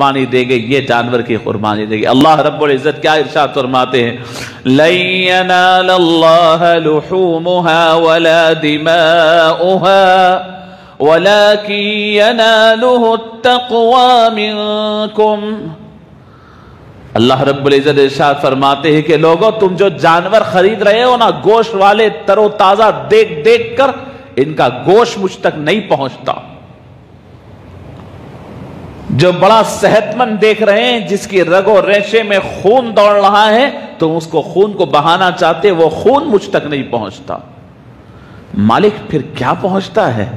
قربانی دے گے، یہ جانور کی قربانی دے گی۔ اللہ رب العزت کیا ارشاد فرماتے ہیں؟ لَن يَنَالَ اللَّهَ لُحُومُهَا وَلَا دِمَاؤُهَا وَلَكِن يَنَالُهُ التَّقْوَى مِنكُمْ۔ اللہ رب العزت ارشاد فرماتے ہیں کہ لوگوں تم جو جانور خرید رہے ہو نا، گوشت والے تر و تازہ دیکھ دیکھ کر ان کا گوشت مجھ تک نہیں پہنچتا۔ جو بڑا صحت مند دیکھ رہے ہیں، جس کی رگ و ریشے میں خون دوڑ رہا ہے، تم اس کو خون کو بہانا چاہتے، وہ خون مجھ تک نہیں پہنچتا۔ مالک پھر کیا پہنچتا ہے؟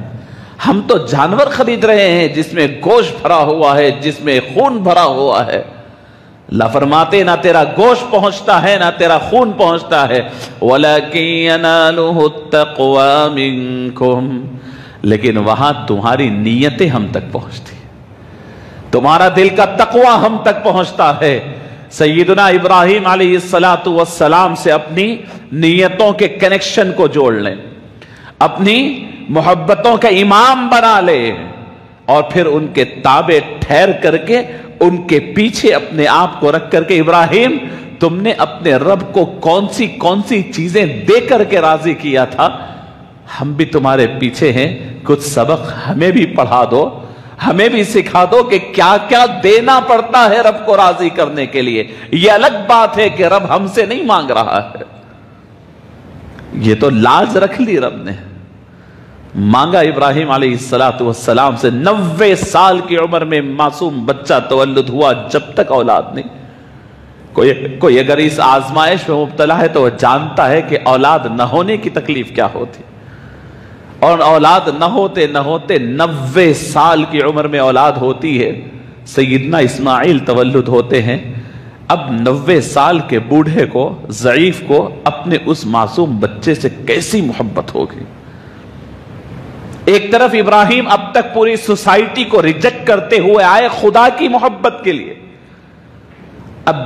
ہم تو جانور خرید رہے ہیں جس میں گوشت بھرا ہوا ہے، جس میں خون بھرا ہوا ہے۔ اللہ فرماتے نہ تیرا گوشت پہنچتا ہے نہ تیرا خون پہنچتا ہے، وَلَكِن يَنَالُهُ التَّقْوَى مِنكُمْ، لیکن وہاں تمہاری نیتیں ہم تک پہنچتی، تمہارا دل کا تقوی ہم تک پہنچتا ہے۔ سیدنا ابراہیم علیہ السلام سے اپنی نیتوں کے کنیکشن کو جوڑ لیں، اپنی محبتوں کا امام بنا لے، اور پھر ان کے تابع ٹھہر کر کے ان کے پیچھے اپنے آپ کو رکھ کر کے، ابراہیم تم نے اپنے رب کو کون سی چیزیں دے کر کے راضی کیا تھا، ہم بھی تمہارے پیچھے ہیں، کچھ سبق ہمیں بھی پڑھا دو، ہمیں بھی سکھا دو کہ کیا کیا دینا پڑتا ہے رب کو راضی کرنے کے لیے۔ یہ الگ بات ہے کہ رب ہم سے نہیں مانگ رہا ہے، یہ تو لاز رکھ لی رب نے۔ مانگا ابراہیم علیہ السلام سے، 90 سال کی عمر میں معصوم بچہ تولد ہوا، جب تک اولاد نہیں۔ کوئی اگر اس آزمائش میں مبتلا ہے تو وہ جانتا ہے کہ اولاد نہ ہونے کی تکلیف کیا ہوتی، اور اولاد نہ ہوتے 90 سال کی عمر میں اولاد ہوتی ہے۔ سیدنا اسماعیل تولد ہوتے ہیں، اب 90 سال کے بوڑھے کو، ضعیف کو اپنے اس معصوم بچے سے کیسی محبت ہوگی۔ ایک طرف ابراہیم اب تک پوری سوسائٹی کو ریجیکٹ کرتے ہوئے آئے خدا کی محبت کے لیے، اب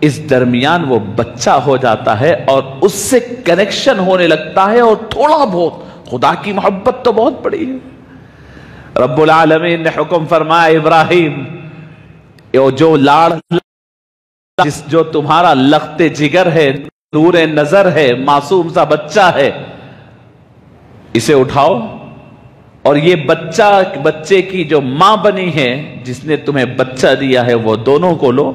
اس درمیان وہ بچہ ہو جاتا ہے اور اس سے کنیکشن ہونے لگتا ہے، اور تھوڑا بہت خدا کی محبت تو بہت بڑی ہے۔ رب العالمین نے حکم فرمایا، ابراہیم جو لاڑ جو تمہارا لخت جگر ہے، نور نظر ہے، معصوم سا بچہ ہے، اسے اٹھاؤ، اور یہ بچے کی جو ماں بنی ہے، جس نے تمہیں بچہ دیا ہے، وہ دونوں کو لو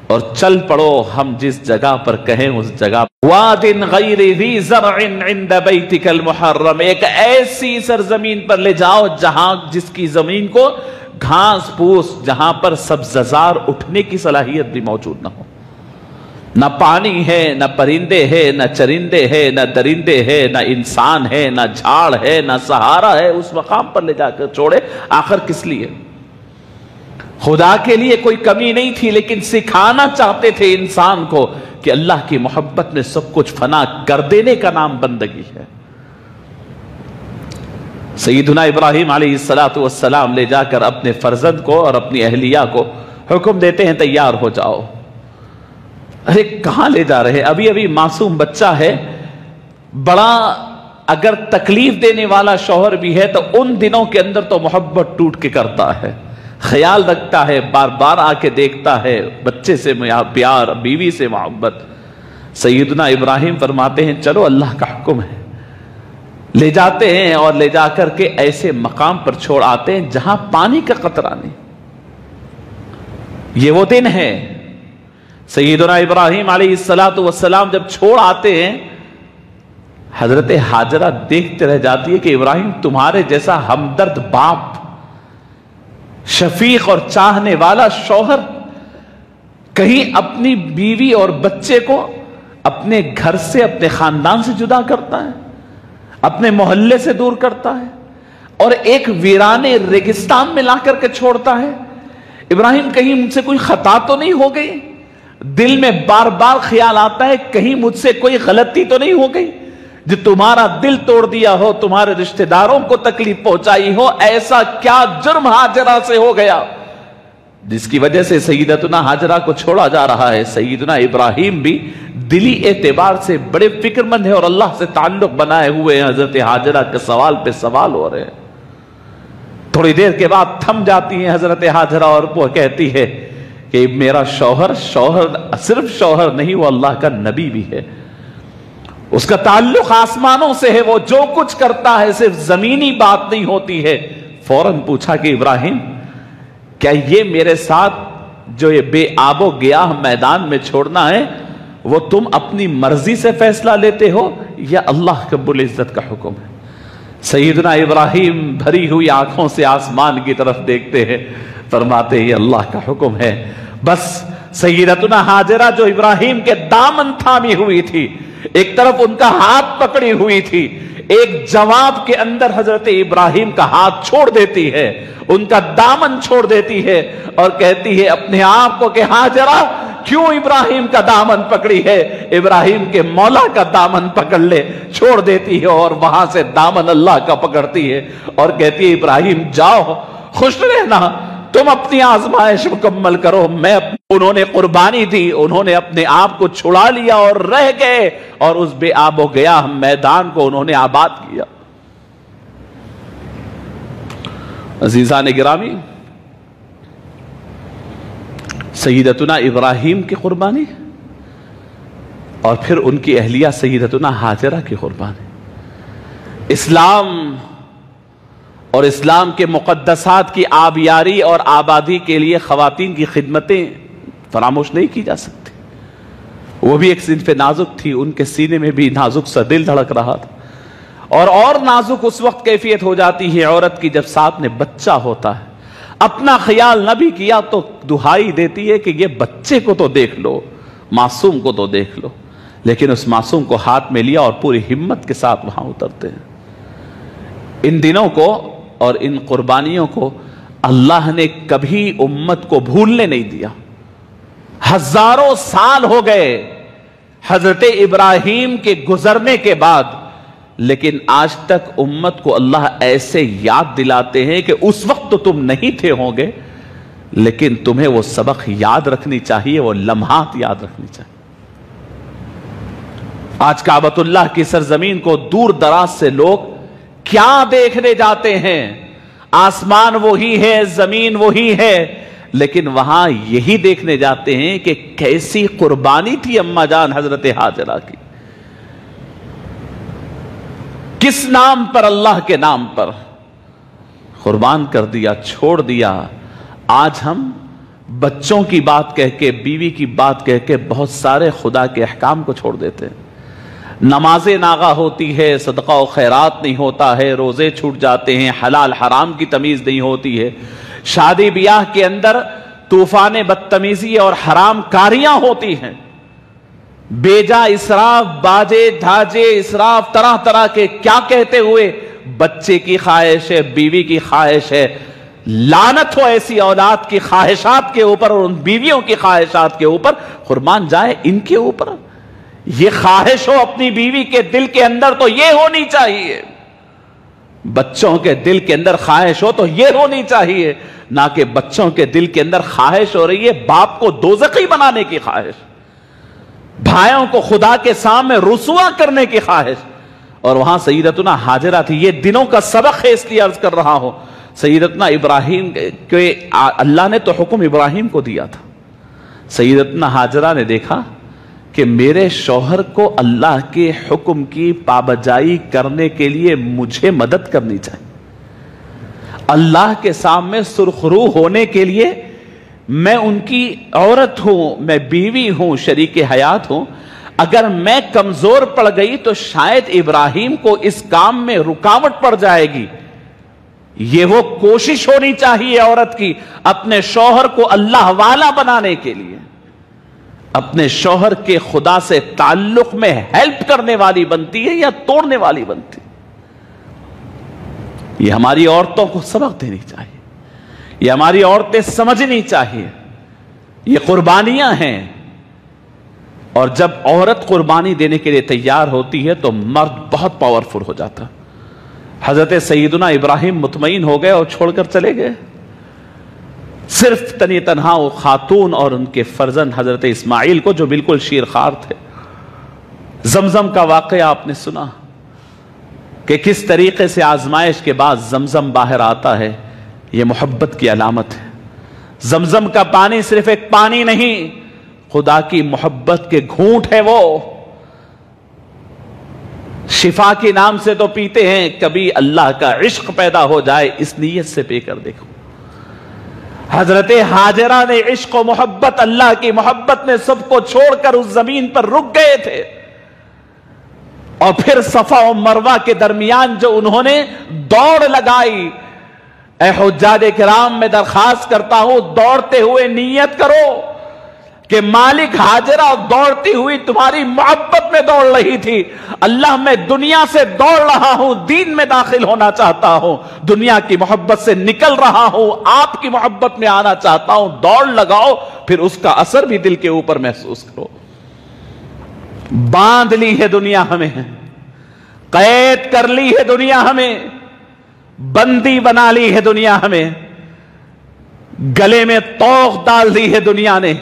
اور چل پڑو، ہم جس جگہ پر کہیں اس جگہ، واد غیر ذی زرع عند بیتک المحرم، ایک ایسی سرزمین پر لے جاؤ جس کی زمین کو گھاس پھوس، جہاں پر سبززار اٹھنے کی صلاحیت بھی موجود نہ ہو، نہ پانی ہے، نہ پرندے ہے، نہ چرندے ہے، نہ درندے ہے، نہ انسان ہے، نہ جھاڑ ہے، نہ سہارا ہے، اس مقام پر لے جا کر چھوڑے۔ آخر کس لیے؟ خدا کے لیے کوئی کمی نہیں تھی، لیکن سکھانا چاہتے تھے انسان کو کہ اللہ کی محبت میں سب کچھ فنا کر دینے کا نام بندگی ہے۔ سیدنا ابراہیم علیہ السلام لے جا کر اپنے فرزند کو اور اپنی اہلیہ کو حکم دیتے ہیں، تیار ہو جاؤ۔ ارے کہاں لے جا رہے؟ ابھی معصوم بچہ ہے، بڑا اگر تکلیف دینے والا شوہر بھی ہے تو ان دنوں کے اندر تو محبت ٹوٹ کے کرتا ہے، خیال رکھتا ہے، بار بار آ کے دیکھتا ہے، بچے سے پیار، بیوی سے محبت۔ سیدنا ابراہیم فرماتے ہیں چلو اللہ کا حکم ہے، لے جاتے ہیں اور لے جا کر کے ایسے مقام پر چھوڑ آتے ہیں جہاں پانی کا قطرہ نہیں۔ یہ وہ دن ہے، سیدنا ابراہیم علیہ السلام جب چھوڑ آتے ہیں، حضرت ہاجرہ دیکھتے رہ جاتی ہے کہ ابراہیم تمہارے جیسا ہمدرد باپ، شفیق اور چاہنے والا شوہر، کہیں اپنی بیوی اور بچے کو اپنے گھر سے، اپنے خاندان سے جدا کرتا ہے، اپنے محلے سے دور کرتا ہے، اور ایک ویرانے ریگستان میں لا کر کے چھوڑتا ہے۔ ابراہیم کہیں مجھ سے کوئی خطا تو نہیں ہو گئی؟ دل میں بار بار خیال آتا ہے کہیں مجھ سے کوئی غلطی تو نہیں ہو گئی جو تمہارا دل توڑ دیا ہو، تمہارے رشتہ داروں کو تکلیف پہنچائی ہو، ایسا کیا جرم ہاجرہ سے ہو گیا جس کی وجہ سے سیدتنا ہاجرہ کو چھوڑا جا رہا ہے۔ سیدنا ابراہیم بھی دلی اعتبار سے بڑے فکر مند ہیں اور اللہ سے تعلق بنائے ہوئے ہیں، حضرت ہاجرہ کے سوال پہ سوال ہو رہے ہیں۔ تھوڑی دیر کے بعد تھم جاتی ہیں حضرت ہاجرہ اور وہ کہتی ہے کہ میرا شوہر صرف شوہر نہیں، وہ اللہ کا نبی بھی ہے، اس کا تعلق آسمانوں سے ہے، وہ جو کچھ کرتا ہے صرف زمینی بات نہیں ہوتی ہے۔ فوراً پوچھا کہ ابراہیم کیا یہ میرے ساتھ جو یہ بے آب و گیاہ میدان میں چھوڑنا ہے وہ تم اپنی مرضی سے فیصلہ لیتے ہو یا اللہ رب العزت کا حکم ہے؟ سیدنا ابراہیم بھری ہوئی آنکھوں سے آسمان کی طرف دیکھتے ہیں، فرماتے یہ اللہ کا حکم ہے۔ بس سیدتنا ہاجرہ جو ابراہیم کے دامن تھامی ہوئی تھی، ایک طرف ان کا ہاتھ پکڑی ہوئی تھی، ایک جواب کے اندر حضرت ابراہیم کا ہاتھ چھوڑ دیتی ہے، ان کا دامن چھوڑ دیتی ہے اور کہتی ہے اپنے آپ کو کہ ہاجرہ کیوں ابراہیم کا دامن پکڑی ہے، ابراہیم کے مولا کا دامن پکڑ لے، چھوڑ دیتی ہے اور وہاں سے دامن اللہ کا پکڑتی ہے اور کہتی ہے ابراہیم جاؤ، خوش رہنا، تم اپنی آزمائش مکمل کرو، انہوں نے قربانی دی، انہوں نے اپنے آپ کو چھڑا لیا اور رہ گئے اور اس بے آب و گیاہ میدان کو انہوں نے آباد کیا۔ عزیزان گرامی، سیدتنا ابراہیم کی قربانی اور پھر ان کی اہلیہ سیدتنا ہاجرہ کی قربانی، اسلام اور اسلام کے مقدسات کی آبیاری اور آبادی کے لیے خواتین کی خدمتیں فراموش نہیں کی جا سکتی۔ وہ بھی ایک صنف نازک تھی، ان کے سینے میں بھی نازک سا دل دھڑک رہا تھا، اور نازک اس وقت کیفیت ہو جاتی ہے عورت کی جب ساتھ میں بچہ ہوتا ہے۔ اپنا خیال نہ بھی کیا تو دہائی دیتی ہے کہ یہ بچے کو تو دیکھ لو، معصوم کو تو دیکھ لو، لیکن اس معصوم کو ہاتھ میں لیا اور پوری ہمت کے ساتھ وہاں اترتے ہیں۔ ان دنوں کو اور ان قربانیوں کو اللہ نے کبھی امت کو بھولنے نہیں دیا۔ ہزاروں سال ہو گئے حضرت ابراہیم کے گزرنے کے بعد، لیکن آج تک امت کو اللہ ایسے یاد دلاتے ہیں کہ اس وقت تو تم نہیں تھے ہوں گے، لیکن تمہیں وہ سبق یاد رکھنی چاہیے، وہ لمحات یاد رکھنی چاہیے۔ آج کعبۃ اللہ کی سرزمین کو دور دراز سے لوگ کیا دیکھنے جاتے ہیں؟ آسمان وہی ہے، زمین وہی ہے، لیکن وہاں یہی دیکھنے جاتے ہیں کہ کیسی قربانی تھی اماں جان حضرت ہاجرہ کی، کس نام پر؟ اللہ کے نام پر قربان کر دیا، چھوڑ دیا۔ آج ہم بچوں کی بات کہہ کے، بیوی کی بات کہہ کے بہت سارے خدا کے احکام کو چھوڑ دیتے ہیں۔ نمازیں ناغہ ہوتی ہے، صدقہ و خیرات نہیں ہوتا ہے، روزے چھوٹ جاتے ہیں، حلال حرام کی تمیز نہیں ہوتی ہے، شادی بیاہ کے اندر طوفان بدتمیزی اور حرام کاریاں ہوتی ہیں، بیجا اسراف، باجے دھاجے اسراف، طرح طرح کے کیا کہتے ہوئے بچے کی خواہش ہے، بیوی کی خواہش ہے۔ لعنت ہو ایسی اولاد کی خواہشات کے اوپر اور ان بیویوں کی خواہشات کے اوپر، قربان جائے ان کے اوپر۔ یہ خواہش ہو اپنی بیوی کے دل کے اندر تو یہ ہونی چاہیے، بچوں کے دل کے اندر خواہش ہو تو یہ ہونی چاہیے، نہ کہ بچوں کے دل کے اندر خواہش ہو رہی ہے باپ کو دوزخی بنانے کی خواہش، بھائیوں کو خدا کے سامنے رسوا کرنے کی خواہش۔ اور وہاں سیدتنا ہاجرہ تھی۔ یہ دنوں کا سبق ہے، اس لیے عرض کر رہا ہوں، سیدتنا ابراہیم کے اللہ نے تو حکم ابراہیم کو دیا تھا، سیدتنا ہاجرہ نے دیکھا کہ میرے شوہر کو اللہ کے حکم کی پابجائی کرنے کے لیے مجھے مدد کرنی چاہیے، اللہ کے سامنے سرخرو ہونے کے لیے میں ان کی عورت ہوں، میں بیوی ہوں، شریک حیات ہوں، اگر میں کمزور پڑ گئی تو شاید ابراہیم کو اس کام میں رکاوٹ پڑ جائے گی۔ یہ وہ کوشش ہونی چاہیے عورت کی اپنے شوہر کو اللہ والا بنانے کے لیے، اپنے شوہر کے خدا سے تعلق میں ہیلپ کرنے والی بنتی ہے یا توڑنے والی بنتی ہے۔ یہ ہماری عورتوں کو سبق دینی چاہیے، یہ ہماری عورتیں سمجھنی چاہیے، یہ قربانیاں ہیں، اور جب عورت قربانی دینے کے لیے تیار ہوتی ہے تو مرد بہت پاورفل ہو جاتا۔ حضرت سیدنا ابراہیم مطمئن ہو گئے اور چھوڑ کر چلے گئے، صرف تنہا وہ خاتون اور ان کے فرزند حضرت اسماعیل کو جو بالکل شیرخوار تھے۔ زمزم کا واقعہ آپ نے سنا کہ کس طریقے سے آزمائش کے بعد زمزم باہر آتا ہے، یہ محبت کی علامت ہے۔ زمزم کا پانی صرف ایک پانی نہیں، خدا کی محبت کے گھونٹ ہے وہ۔ شفا کے نام سے تو پیتے ہیں، کبھی اللہ کا عشق پیدا ہو جائے اس نیت سے پی کر دیکھو۔ حضرت ہاجرہ نے عشق و محبت، اللہ کی محبت میں سب کو چھوڑ کر اس زمین پر رک گئے تھے، اور پھر صفا و مروہ کے درمیان جو انہوں نے دوڑ لگائی، اے حجاج کرام میں درخواست کرتا ہوں دوڑتے ہوئے نیت کرو کہ مالک ہاجرہ دوڑتی ہوئی تمہاری محبت میں دوڑ رہی تھی، اللہ میں دنیا سے دوڑ رہا ہوں، دین میں داخل ہونا چاہتا ہوں، دنیا کی محبت سے نکل رہا ہوں، آپ کی محبت میں آنا چاہتا ہوں، دوڑ لگاؤ، پھر اس کا اثر بھی دل کے اوپر محسوس کرو۔ باندھ لی ہے دنیا ہمیں، قید کر لی ہے دنیا ہمیں، بندی بنا لی ہے دنیا ہمیں، گلے میں توق ڈال دی ہے دنیا نے،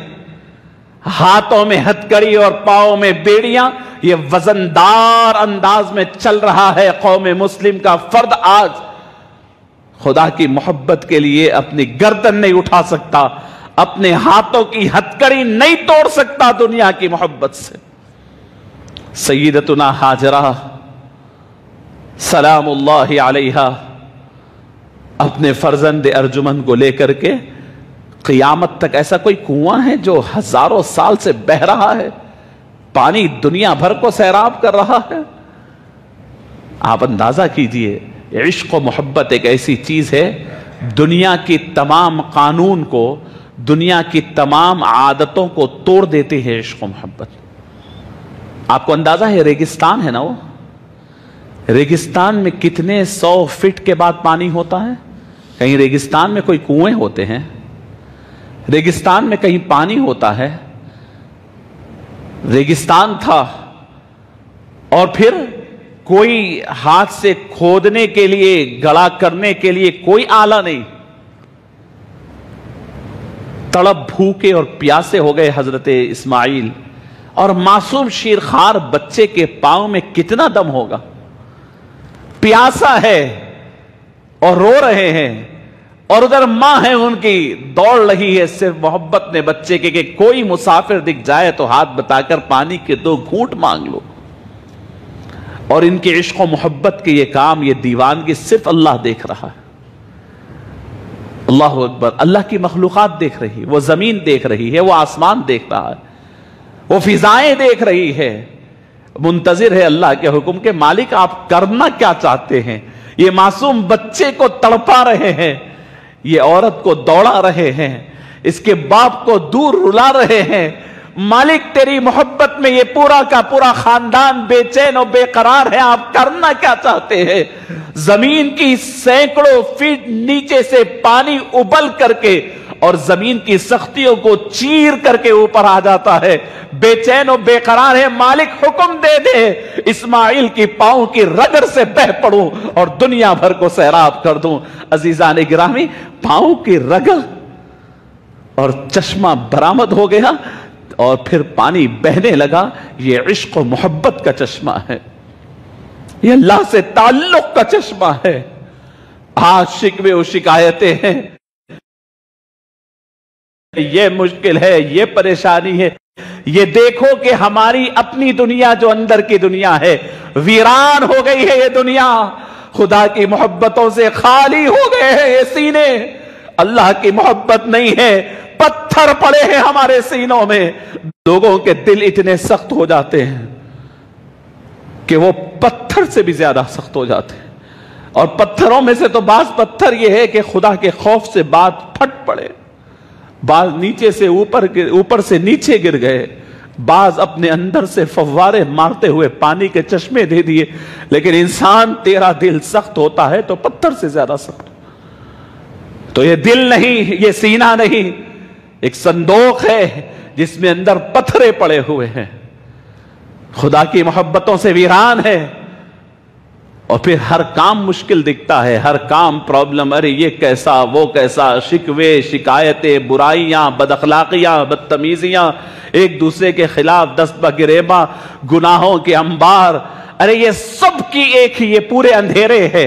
ہاتھوں میں ہتکڑی اور پاؤں میں بیڑیاں، یہ وزندار انداز میں چل رہا ہے قوم مسلم کا فرد آج خدا کی محبت کے لیے اپنی گردن نہیں اٹھا سکتا، اپنے ہاتھوں کی ہتکڑی نہیں توڑ سکتا دنیا کی محبت سے۔ سیدتنا ہاجرہ سلام اللہ علیہا اپنے فرزند ارجمن کو لے کر کے قیامت تک، ایسا کوئی کنواں ہے جو ہزاروں سال سے بہہ رہا ہے، پانی دنیا بھر کو سیراب کر رہا ہے؟ آپ اندازہ کیجئے، عشق و محبت ایک ایسی چیز ہے، دنیا کی تمام قانون کو، دنیا کی تمام عادتوں کو توڑ دیتے ہیں عشق و محبت۔ آپ کو اندازہ ہے ریگستان ہے نا، وہ ریگستان میں کتنے 100 فٹ کے بعد پانی ہوتا ہے؟ کہیں ریگستان میں کوئی کنویں ہوتے ہیں؟ ریگستان میں کہیں پانی ہوتا ہے؟ ریگستان تھا، اور پھر کوئی ہاتھ سے کھودنے کے لیے، گڑا کرنے کے لیے کوئی آلہ نہیں، تڑپ بھوکے اور پیاسے ہو گئے حضرت اسماعیل، اور معصوم شیرخوار بچے کے پاؤں میں کتنا دم ہوگا، پیاسا ہے اور رو رہے ہیں، اور ادھر ماں ہے ان کی دوڑ رہی ہے صرف محبت نے بچے کے کہ کوئی مسافر دکھ جائے تو ہاتھ بتا کر پانی کے 2 گھونٹ مانگ لو۔ اور ان کے عشق و محبت کے یہ کام، یہ دیوانگی صرف اللہ دیکھ رہا ہے۔ اللہ اکبر، اللہ کی مخلوقات دیکھ رہی، وہ زمین دیکھ رہی ہے، وہ آسمان دیکھ رہا ہے، وہ فضائیں دیکھ رہی ہے، منتظر ہے اللہ کے حکم کے مالک آپ کرنا کیا چاہتے ہیں۔ یہ معصوم بچے کو تڑپا رہے ہیں، یہ عورت کو دوڑا رہے ہیں، اس کے باپ کو دور رلا رہے ہیں، مالک تیری محبت میں یہ پورا کا پورا خاندان بے چین و بے قرار ہے، آپ کرنا کیا چاہتے ہیں؟ زمین کی سینکڑوں فٹ نیچے سے پانی ابل کر کے اور زمین کی سختیوں کو چیر کر کے اوپر آ جاتا ہے، بے چین و بے قرار ہے، مالک حکم دے دے اسماعیل کی پاؤں کی رگڑ سے بہ پڑوں اور دنیا بھر کو سیراب کر دوں۔ عزیزان گرامی، پاؤں کی رگڑ اور چشمہ برآمد ہو گیا اور پھر پانی بہنے لگا۔ یہ عشق و محبت کا چشمہ ہے، یہ اللہ سے تعلق کا چشمہ ہے۔ آج شکوے و شکایتیں ہیں، یہ مشکل ہے، یہ پریشانی ہے، یہ دیکھو کہ ہماری اپنی دنیا جو اندر کی دنیا ہے ویران ہو گئی ہے، یہ دنیا خدا کی محبتوں سے خالی ہو گئے ہیں، یہ سینے اللہ کی محبت نہیں ہے، پتھر پڑے ہیں ہمارے سینوں میں۔ لوگوں کے دل اتنے سخت ہو جاتے ہیں کہ وہ پتھر سے بھی زیادہ سخت ہو جاتے ہیں، اور پتھروں میں سے تو بعض پتھر یہ ہے کہ خدا کے خوف سے بات پھٹ پڑے، بعض نیچے سے اوپر سے نیچے گر گئے، بعض اپنے اندر سے فوارے مارتے ہوئے پانی کے چشمے دے دیے۔ لیکن انسان تیرا دل سخت ہوتا ہے تو پتھر سے زیادہ سخت، تو یہ دل نہیں، یہ سینہ نہیں، ایک صندوق ہے جس میں اندر پتھرے پڑے ہوئے ہیں، خدا کی محبتوں سے ویران ہے، اور پھر ہر کام مشکل دکھتا ہے، ہر کام پرابلم، ارے یہ کیسا وہ کیسا، شکوے شکایتیں، برائیاں، بد اخلاقیاں، بدتمیزیاں، ایک دوسرے کے خلاف دست بگریباں، گناہوں کے انبار، ارے یہ سب کی ایک ہی یہ پورے اندھیرے ہے۔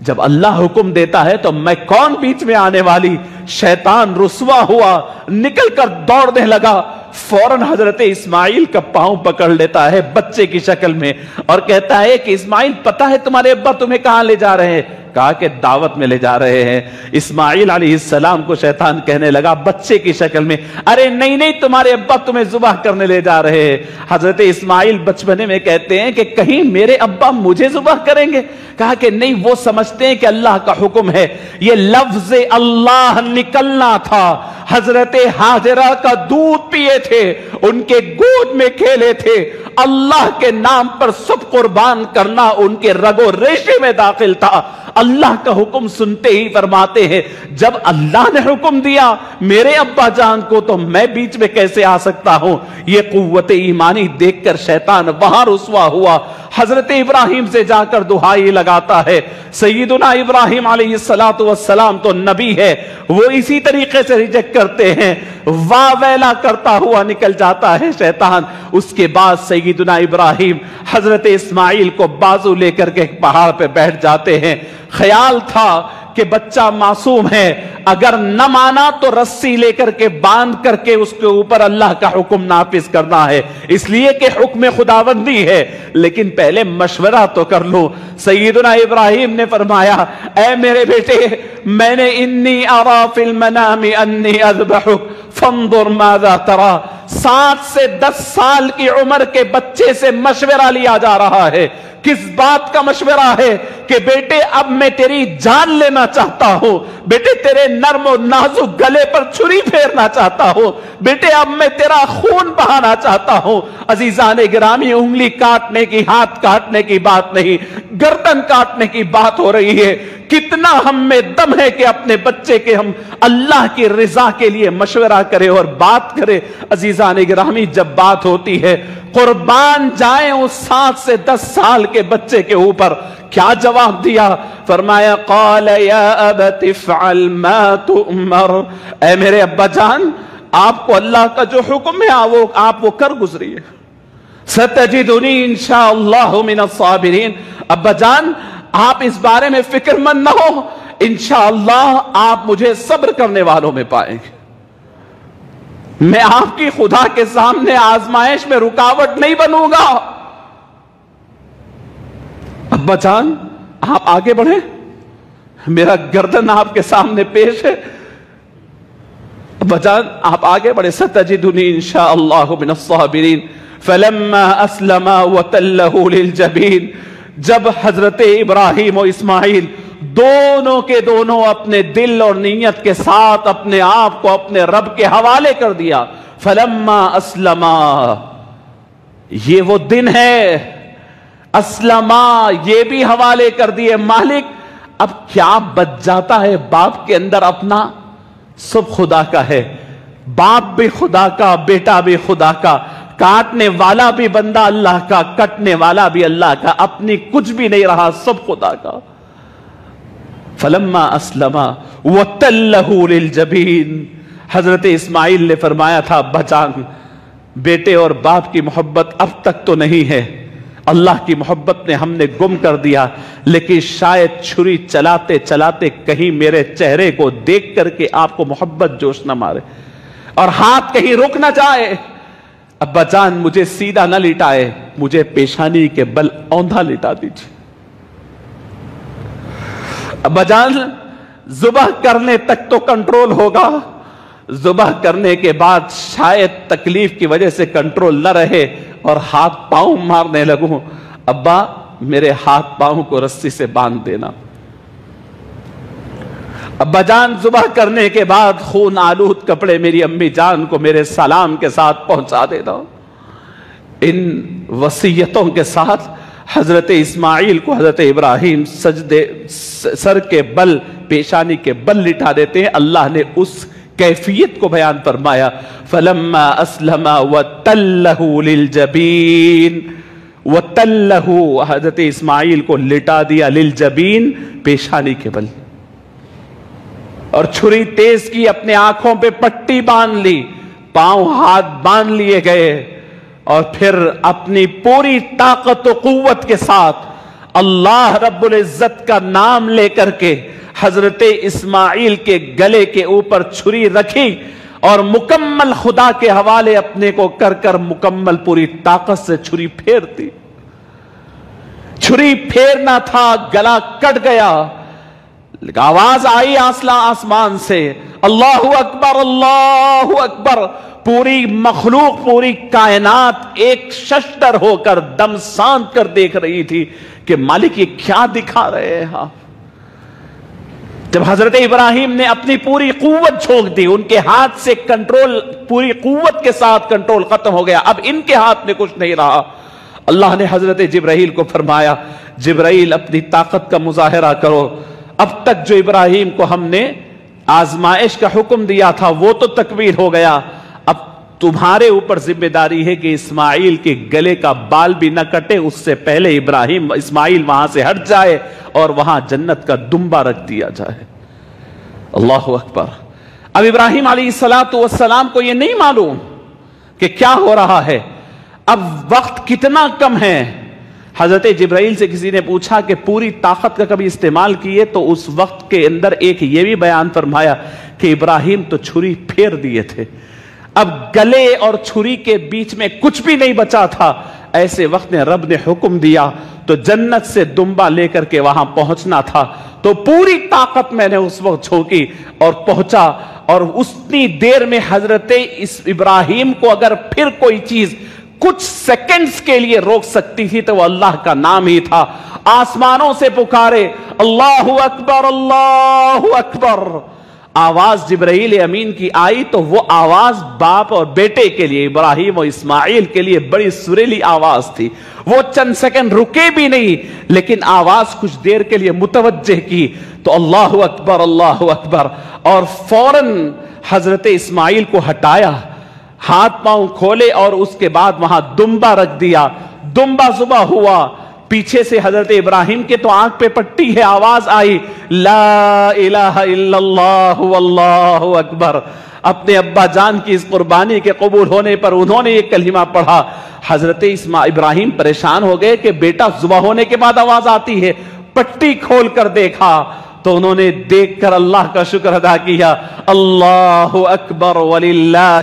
جب اللہ حکم دیتا ہے تو میں کون بیچ میں آنے والی؟ شیطان رسوا ہوا، نکل کر دوڑنے لگا، فوراً حضرت اسماعیل کا پاؤں پکڑ لیتا ہے بچے کی شکل میں اور کہتا ہے کہ اسماعیل پتہ ہے تمہارے ابا تمہیں کہاں لے جا رہے ہیں؟ کہا کہ دعوت میں لے جا رہے ہیں۔ اسماعیل علیہ السلام کو شیطان کہنے لگا بچے کی شکل میں، ارے نہیں نہیں، تمہارے ابا تمہیں ذبح کرنے لے جا رہے ہیں۔ حضرت اسماعیل بچپنے میں کہتے ہیں کہ کہیں میرے ابا مجھے ذبح کریں گے؟ کہا کہ نہیں، وہ سمجھتے ہیں کہ اللہ کا حکم ہے۔ یہ لفظ اللہ نکلنا تھا۔ حضرت ہاجرہ کا دودھ پیے تھے، ان کے گود میں کھیلے تھے، اللہ کے نام پر سب قربان کرنا ان کے رگ و ریشے میں داخل تھا۔ اللہ کا حکم سنتے ہی فرماتے ہیں جب اللہ نے حکم دیا میرے ابا جان کو تو میں بیچ میں کیسے آ سکتا ہوں؟ یہ قوت ایمانی دیکھ کر شیطان وہاں رسوا ہوا، حضرت ابراہیم سے جا کر دہائی لگاتا ہے۔ سیدنا ابراہیم علیہ السلام تو نبی ہے، وہ اسی طریقے سے ریجیکٹ کرتے ہیں، واہ ویلا کرتا ہوا نکل جاتا ہے شیطان۔ اس کے بعد سیدنا ابراہیم حضرت اسماعیل کو بازو لے کر کے ایک پہاڑ پہ بیٹھ جاتے ہیں۔ خیال تھا کہ بچہ معصوم ہے، اگر نہ مانا تو رسی لے کر کے باندھ کر کے اس کے اوپر اللہ کا حکم نافذ کرنا ہے، اس لیے کہ حکم خداوندی ہے، لیکن پہلے مشورہ تو کر لو۔ سیدنا ابراہیم نے فرمایا اے میرے بیٹے، میں نے انی ارا فی المنام انی اذبحک فانظر ماذا ترى، 7 سے 10 سال کی عمر کے بچے سے مشورہ لیا جا رہا ہے۔ کس بات کا مشورہ ہے؟ کہ بیٹے اب میں تیری جان لینا چاہتا ہوں، بیٹے تیرے نرم و نازک گلے پر چھری پھیرنا چاہتا ہوں، بیٹے اب میں تیرا خون بہانا چاہتا ہوں۔ عزیزان گرامی، انگلی کاٹنے کی، ہاتھ کاٹنے کی بات نہیں، گردن کاٹنے کی بات ہو رہی ہے۔ کتنا ہم میں دم ہے کہ اپنے بچے کے ہم اللہ کی رضا کے لیے مشورہ کرے اور بات کرے۔ عزیزان گرامی، جب بات ہوتی ہے قربان جائیں اس 7 سے 10 سال کے بچے کے اوپر، کیا جواب دیا؟ فرمایا قال یا ابت افعل ما تؤمر، اے میرے ابا جان آپ کو اللہ کا جو حکم ہے آپ وہ کر گزریے۔ ستجدنی انشاءاللہ من الصابرین، ابا جان آپ اس بارے میں فکر مند نہ ہو، انشاءاللہ آپ مجھے صبر کرنے والوں میں پائیں گے۔ میں آپ کی خدا کے سامنے آزمائش میں رکاوٹ نہیں بنوں گا۔ ابا جان آپ آگے بڑھیں، میرا گردن آپ کے سامنے پیش ہے۔ ابا جان آپ آگے بڑھیں۔ ستجدنی انشاءاللہ من الصابرین فلما اسلم وتلہ للجبین، جب حضرت ابراہیم و اسماعیل دونوں کے دونوں اپنے دل اور نیت کے ساتھ اپنے آپ کو اپنے رب کے حوالے کر دیا، فلما اسلما، یہ وہ دن ہے، اسلما یہ بھی حوالے کر دیے مالک۔ اب کیا بچ جاتا ہے باپ کے اندر اپنا؟ سب خدا کا ہے، باپ بھی خدا کا، بیٹا بھی خدا کا، کاٹنے والا بھی بندہ اللہ کا، کٹنے والا بھی اللہ کا، اپنی کچھ بھی نہیں رہا، سب خدا کا۔ فلما اسلما وتلہ للجبین، حضرت اسماعیل نے فرمایا تھا بچان بیٹے اور باپ کی محبت اب تک تو نہیں ہے، اللہ کی محبت نے ہم نے گم کر دیا، لیکن شاید چھری چلاتے چلاتے کہیں میرے چہرے کو دیکھ کر کے آپ کو محبت جوش نہ مارے اور ہاتھ کہیں رک نہ جائے۔ ابا جان مجھے سیدھا نہ لٹائے، مجھے پیشانی کے بل اوندھا لٹا دیجیے۔ ابا جان ذبح کرنے تک تو کنٹرول ہوگا، ذبح کرنے کے بعد شاید تکلیف کی وجہ سے کنٹرول نہ رہے اور ہاتھ پاؤں مارنے لگوں، ابا میرے ہاتھ پاؤں کو رسی سے باندھ دینا۔ ابا جان ذبح کرنے کے بعد خون آلود کپڑے میری امی جان کو میرے سلام کے ساتھ پہنچا دینا۔ ان وصیتوں کے ساتھ حضرت اسماعیل کو حضرت ابراہیم سجدے سر کے بل، پیشانی کے بل لٹا دیتے ہیں۔ اللہ نے اس کیفیت کو بیان فرمایا، فلما اسلم وتلہ للجبین، وتلہ حضرت اسماعیل کو لٹا دیا للجبین، پیشانی کے بل، اور چھری تیز کی، اپنے آنکھوں پہ پٹی باندھ لی، پاؤں ہاتھ باندھ لیے گئے، اور پھر اپنی پوری طاقت و قوت کے ساتھ اللہ رب العزت کا نام لے کر کے حضرت اسماعیل کے گلے کے اوپر چھری رکھی اور مکمل خدا کے حوالے اپنے کو کر کر مکمل پوری طاقت سے چھری پھیرتی. چھری پھیرنا تھا، گلا کٹ گیا. آواز آئی آسمان سے، اللہ اکبر اللہ اکبر. پوری مخلوق، پوری کائنات ایک ششدر ہو کر دم ساند کر دیکھ رہی تھی کہ مالک یہ کیا دکھا رہے ہیں آپ. جب حضرت ابراہیم نے اپنی پوری قوت جھونک دی، ان کے ہاتھ سے کنٹرول، پوری قوت کے ساتھ کنٹرول ختم ہو گیا، اب ان کے ہاتھ میں کچھ نہیں رہا. اللہ نے حضرت جبرائیل کو فرمایا، جبرائیل اپنی طاقت کا مظاہرہ کرو. اب تک جو ابراہیم کو ہم نے آزمائش کا حکم دیا تھا وہ تو تکمیل ہو گیا، اب تمہارے اوپر ذمہ داری ہے کہ اسماعیل کے گلے کا بال بھی نہ کٹے، اس سے پہلے اسماعیل وہاں سے ہٹ جائے اور وہاں جنت کا دمبا رکھ دیا جائے. اللہ اکبر. اب ابراہیم علیہ السلام کو یہ نہیں معلوم کہ کیا ہو رہا ہے، اب وقت کتنا کم ہے. حضرت جبرائیل سے کسی نے پوچھا کہ پوری طاقت کا کبھی استعمال کیے، تو اس وقت کے اندر ایک یہ بھی بیان فرمایا کہ ابراہیم تو چھری پھیر دیے تھے، اب گلے اور چھری کے بیچ میں کچھ بھی نہیں بچا تھا. ایسے وقت نے رب نے حکم دیا تو جنت سے دمبا لے کر کے وہاں پہنچنا تھا، تو پوری طاقت میں نے اس وقت جھونکی اور پہنچا. اور اتنی دیر میں حضرت ابراہیم کو اگر پھر کوئی چیز کچھ سیکنڈز کے لیے روک سکتی تھی تو وہ اللہ کا نام ہی تھا. آسمانوں سے پکارے اللہ اکبر اللہ اکبر. آواز جبرائیل امین کی آئی تو وہ آواز باپ اور بیٹے کے لیے، ابراہیم اور اسماعیل کے لیے بڑی سریلی آواز تھی. وہ چند سیکنڈ رکے بھی نہیں، لیکن آواز کچھ دیر کے لیے متوجہ کی تو اللہ اکبر اللہ اکبر. اور فوراً حضرت اسماعیل کو ہٹایا، ہاتھ پاؤں کھولے اور اس کے بعد وہاں دمبا رکھ دیا. دمبا ذبح ہوا. پیچھے سے حضرت ابراہیم کے تو آنکھ پہ پٹی ہے، آواز آئی لا الہ الا اللہ واللہ اکبر. اپنے ابا جان کی اس قربانی کے قبول ہونے پر انہوں نے یہ کلمہ پڑھا. حضرت ابراہیم پریشان ہو گئے کہ بیٹا ذبح ہونے کے بعد آواز آتی ہے. پٹی کھول کر دیکھا تو انہوں نے دیکھ کر اللہ کا شکر ادا کیا، اللہ اکبر وللہ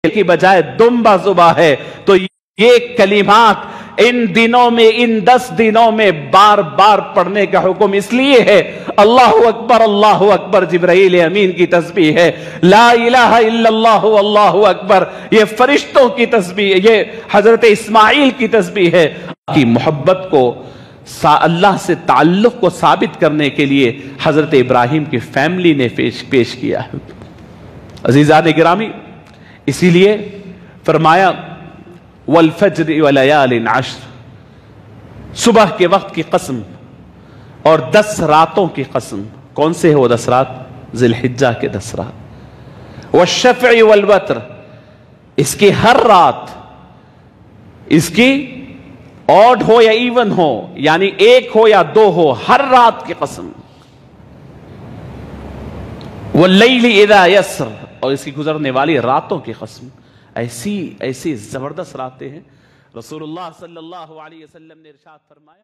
کی بجائے دمبا ذبح ہے. تو یہ کلمات ان دنوں میں، ان 10 دنوں میں بار بار پڑھنے کا حکم اس لیے ہے. اللہ اکبر جبرائیل امین کی تسبیح ہے، لا الہ الا اللہ واللہ اکبر یہ فرشتوں کی تسبیح، یہ حضرت اسماعیل کی تسبیح ہے. کی محبت کو، اللہ سے تعلق کو ثابت کرنے کے لیے حضرت ابراہیم کی فیملی نے پیش کیا ہے. عزیزان گرامی، اسی لیے فرمایا والفجر ولیال عشر، صبح کے وقت کی قسم اور 10 راتوں کی قسم. کون سے ہے وہ 10 رات؟ ذی الحجہ کے 10 رات. والشفع والوتر، اس کی ہر رات، اس کی آڈ ہو یا ایون ہو، یعنی ایک ہو یا 2 ہو، ہر رات کی قسم. واللیل اذا یسر، اور اس کی گزرنے والی راتوں کی قسم. ایسی زبردست راتیں ہیں. رسول اللہ صلی اللہ علیہ وسلم نے ارشاد فرمایا